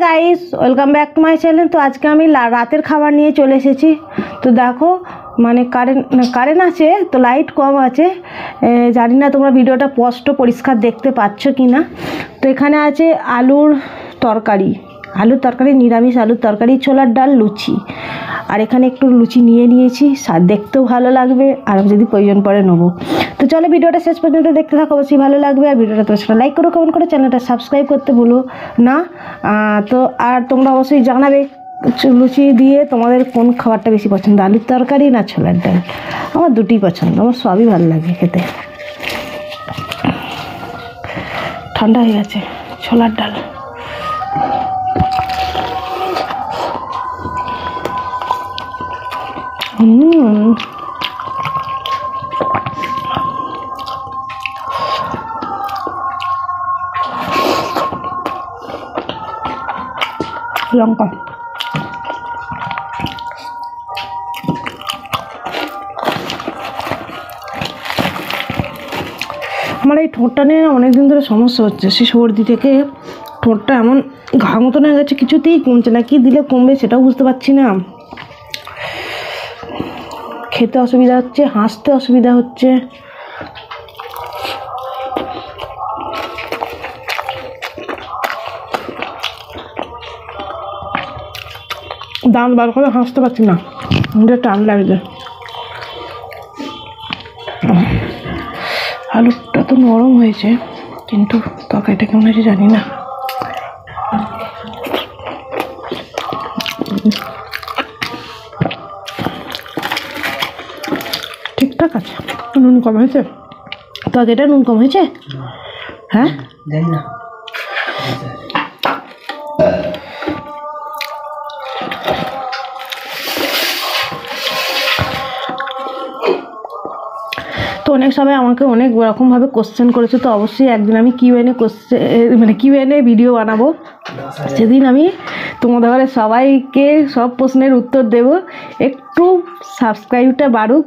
Guys, welcome back to my channel. তো আজকে আমি রাতের খাবার নিয়ে চলে এসেছি। তো দেখো, মানে কারেন্ট আছে, তো লাইট কম আছে। জানি না তোমরা ভিডিওটা স্পষ্ট পরিষ্কার দেখতে পাচ্ছ কি না। তো এখানে আছে আলুর তরকারি, নিরামিষ আলুর তরকারি, ছোলার ডাল, লুচি। আর এখানে একটু লুচি নিয়ে নিয়েছি, স্বাদ দেখতেও ভালো লাগবে, আর যদি প্রয়োজন পড়ে নেবো। তো চলো ভিডিওটা শেষ পর্যন্ত দেখতে থাকো, অবশ্যই ভালো লাগবে। আর ভিডিওটা তোমার সাথে লাইক করো, কমেন্ট করো, চ্যানেলটা সাবস্ক্রাইব করতে ভুলো না। তো আর তোমরা অবশ্যই জানাবে লুচি দিয়ে তোমাদের কোন খাবারটা বেশি পছন্দ, আলুর তরকারি না ছোলার ডাল। আমার দুটোই পছন্দ, আমার সবই ভালো লাগে খেতে। ঠান্ডা হয়ে গেছে ছোলার ডাল। লঙ্কা, আমার এই ঠোঁটটা নিয়ে অনেকদিন ধরে সমস্যা হচ্ছে। সে সর্দি থেকে ঠোঁটটা এমন ঘা মতন হয়ে গেছে, কিছুতেই কমছে না। কি দিলে কমবে সেটাও বুঝতে পারছি না। খেতে অসুবিধা হচ্ছে, হাসতে অসুবিধা হচ্ছে। দাঁত বার করে হাসতে পারছি না, টান লাগছে। আলুটা তো নরম হয়েছে, কিন্তু তরকারিটা কেমন হয়েছে জানি না। ঠিকঠাক আছে, নুন কম হয়েছে। তরকারিটা নুন কম হয়েছে, হ্যাঁ জানি না। তো অনেক সবাই আমাকে অনেক রকমভাবে কোশ্চেন করেছে। তো অবশ্যই একদিন আমি কিউএনএ ভিডিও বানাবো। সেদিন আমি তোমাদের ঘরে সবাইকে সব প্রশ্নের উত্তর দেব। একটু সাবস্ক্রাইবটা বাড়ুক,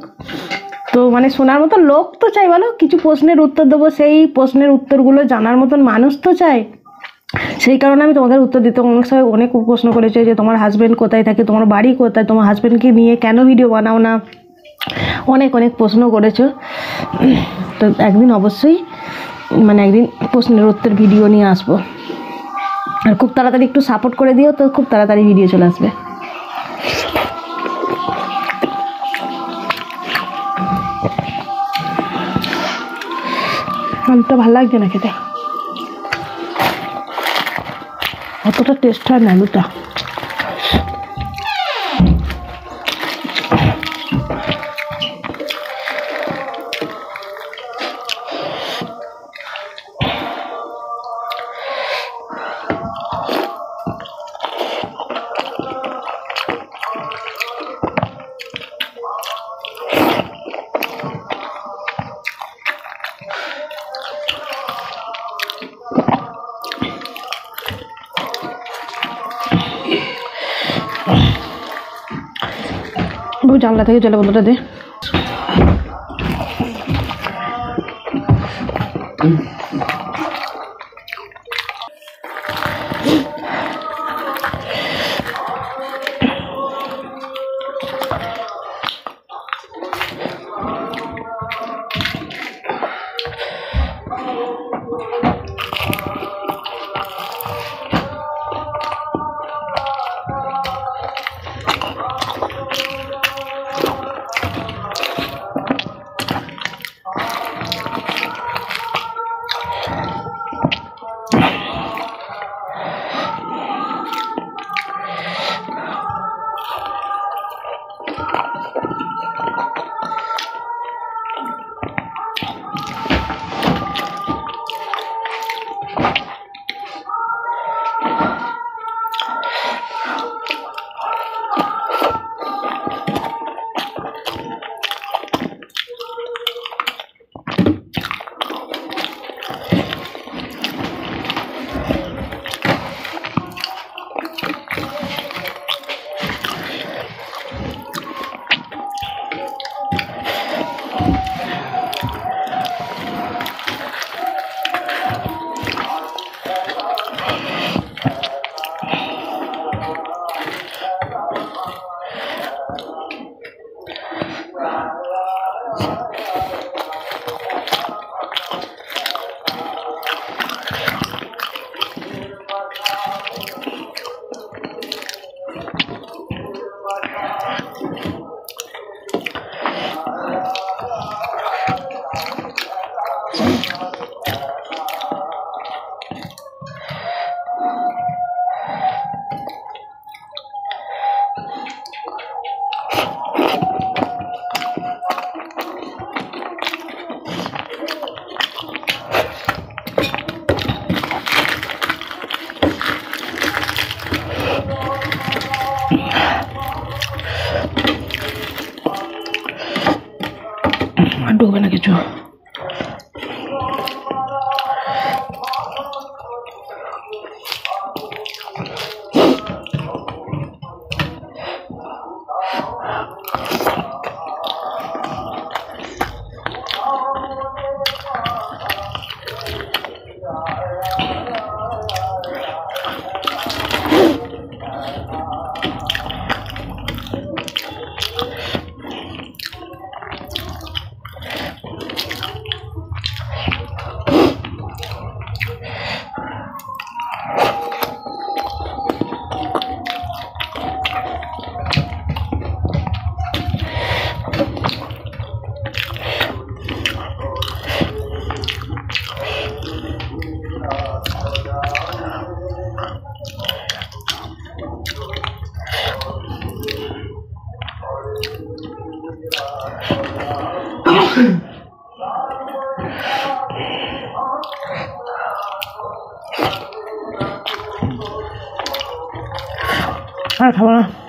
তো মানে শোনার মতো লোক তো চাই, বলো। কিছু প্রশ্নের উত্তর দেবো, সেই প্রশ্নের উত্তরগুলো জানার মতন মানুষ তো চাই। সেই কারণে আমি তোমাদের উত্তর দিতে। অনেক সবাই অনেক প্রশ্ন করেছে যে তোমার হাজব্যান্ড কোথায় থাকে, তোমার বাড়ি কোথায়, তোমার হাজব্যান্ডকে নিয়ে কেন ভিডিও বানাও না, অনেক প্রশ্ন করেছো। তো একদিন অবশ্যই একদিন প্রশ্নের উত্তর ভিডিও নিয়ে আসবো। আর খুব তাড়াতাড়ি একটু সাপোর্ট করে দিও, তো খুব তাড়াতাড়ি ভিডিও চলে আসবে। আলুটা ভালো লাগছে না খেতে, অতটা টেস্ট হয় না আলুটা। জানলা থেকে জলে বলটা দে। ঢুকবে না কিছু। আর খাবো না।